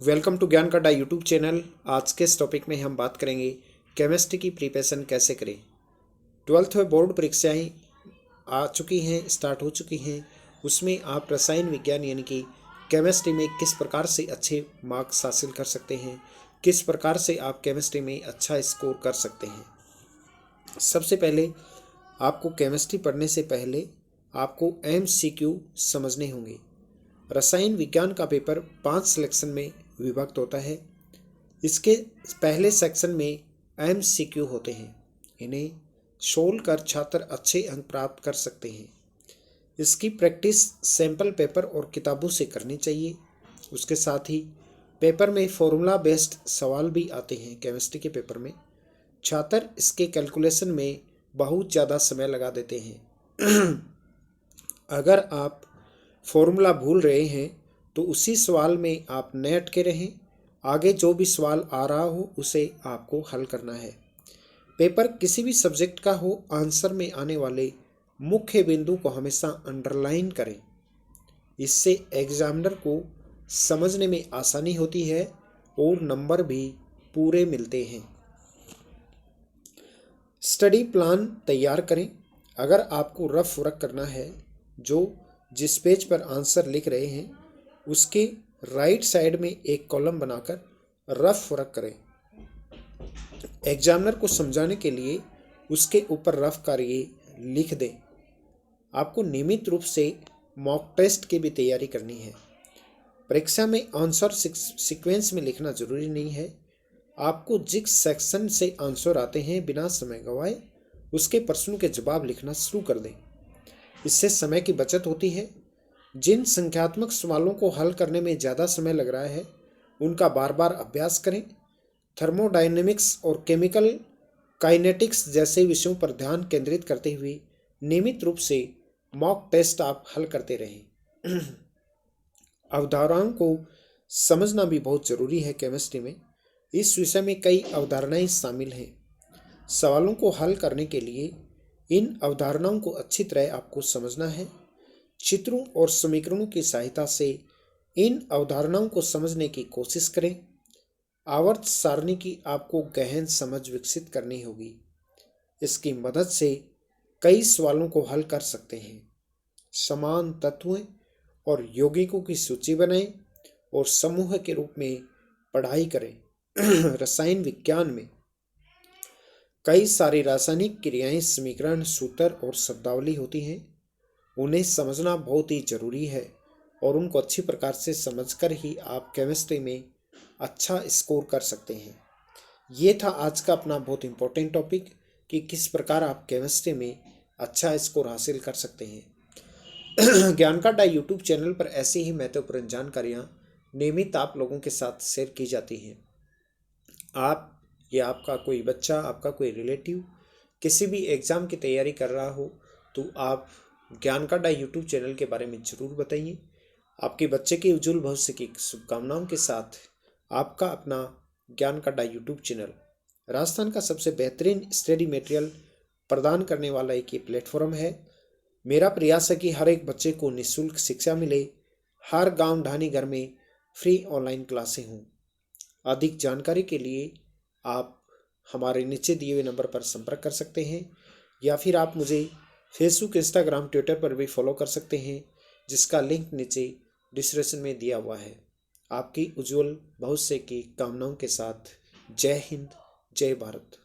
Welcome to ज्ञान का YouTube channel. आज के इस टॉपिक में हम बात करेंगे केमिस्ट्री की प्रिपरेशन कैसे करें। 12th में बोर्ड परीक्षाएं आ चुकी हैं, स्टार्ट हो चुकी हैं। उसमें आप रसायन विज्ञान यानी कि केमिस्ट्री में किस प्रकार से अच्छे मार्क्स हासिल कर सकते हैं, किस प्रकार से आप केमिस्ट्री में अच्छा स्कोर कर सकते हैं। सबसे पहले आपको केमिस्ट्री पढ़ने से पहले आपको MCQ समझने होंगे। रसायन विज्ञान का पेपर 5 सिलेक्शन में विभक्त होता है। इसके पहले सेक्शन में MCQ होते हैं। इन्हें सोल्व कर छात्र अच्छे अंक प्राप्त कर सकते हैं। इसकी प्रैक्टिस सैंपल पेपर और किताबों से करनी चाहिए। उसके साथ ही पेपर में फॉर्मूला बेस्ड सवाल भी आते हैं। केमिस्ट्री के पेपर में छात्र इसके कैलकुलेशन में बहुत ज़्यादा समय लगा देते हैं। अगर आप फॉर्मूला भूल रहे हैं तो उसी सवाल में आप न अटके रहें। आगे जो भी सवाल आ रहा हो उसे आपको हल करना है। पेपर किसी भी सब्जेक्ट का हो, आंसर में आने वाले मुख्य बिंदु को हमेशा अंडरलाइन करें। इससे एग्जामिनर को समझने में आसानी होती है और नंबर भी पूरे मिलते हैं। स्टडी प्लान तैयार करें। अगर आपको रफ वर्क करना है, जिस पेज पर आंसर लिख रहे हैं उसके राइट साइड में एक कॉलम बनाकर रफ वर्क करें। एग्जामिनर को समझाने के लिए उसके ऊपर रफ कार्य लिख दें। आपको नियमित रूप से मॉक टेस्ट की भी तैयारी करनी है। परीक्षा में आंसर सीक्वेंस में लिखना जरूरी नहीं है। आपको जिस सेक्शन से आंसर आते हैं बिना समय गंवाए उसके प्रश्नों के जवाब लिखना शुरू कर दें। इससे समय की बचत होती है। जिन संख्यात्मक सवालों को हल करने में ज़्यादा समय लग रहा है उनका बार बार अभ्यास करें। थर्मोडायनेमिक्स और केमिकल काइनेटिक्स जैसे विषयों पर ध्यान केंद्रित करते हुए नियमित रूप से मॉक टेस्ट आप हल करते रहें। अवधारणाओं को समझना भी बहुत ज़रूरी है। केमिस्ट्री में इस विषय में कई अवधारणाएं शामिल हैं। सवालों को हल करने के लिए इन अवधारणाओं को अच्छी तरह आपको समझना है। चित्रों और समीकरणों की सहायता से इन अवधारणाओं को समझने की कोशिश करें। आवर्त सारणी की आपको गहन समझ विकसित करनी होगी। इसकी मदद से कई सवालों को हल कर सकते हैं। समान तत्वों और यौगिकों की सूची बनाएं और समूह के रूप में पढ़ाई करें। रसायन विज्ञान में कई सारी रासायनिक क्रियाएं, समीकरण, सूत्र और शब्दावली होती हैं। उन्हें समझना बहुत ही जरूरी है और उनको अच्छी प्रकार से समझकर ही आप केमिस्ट्री में अच्छा स्कोर कर सकते हैं। ये था आज का अपना बहुत इम्पोर्टेंट टॉपिक कि किस प्रकार आप केमिस्ट्री में अच्छा स्कोर हासिल कर सकते हैं। ज्ञान का यूट्यूब चैनल पर ऐसी ही महत्वपूर्ण जानकारियाँ नियमित आप लोगों के साथ शेयर की जाती हैं। आप या आपका कोई बच्चा, आपका कोई रिलेटिव किसी भी एग्ज़ाम की तैयारी कर रहा हो तो आप ज्ञान का यूट्यूब चैनल के बारे में ज़रूर बताइए। आपके बच्चे के उज्जवल भविष्य की शुभकामनाओं के साथ आपका अपना ज्ञान का यूट्यूब चैनल राजस्थान का सबसे बेहतरीन स्टडी मटेरियल प्रदान करने वाला एक ये प्लेटफॉर्म है। मेरा प्रयास है कि हर एक बच्चे को निःशुल्क शिक्षा मिले, हर गांव ढानी घर में फ्री ऑनलाइन क्लासें हों। अधिक जानकारी के लिए आप हमारे नीचे दिए हुए नंबर पर संपर्क कर सकते हैं या फिर आप मुझे फेसबुक, इंस्टाग्राम, ट्विटर पर भी फॉलो कर सकते हैं, जिसका लिंक नीचे डिस्क्रिप्शन में दिया हुआ है। आपकी उज्जवल भविष्य की कामनाओं के साथ जय हिंद, जय भारत।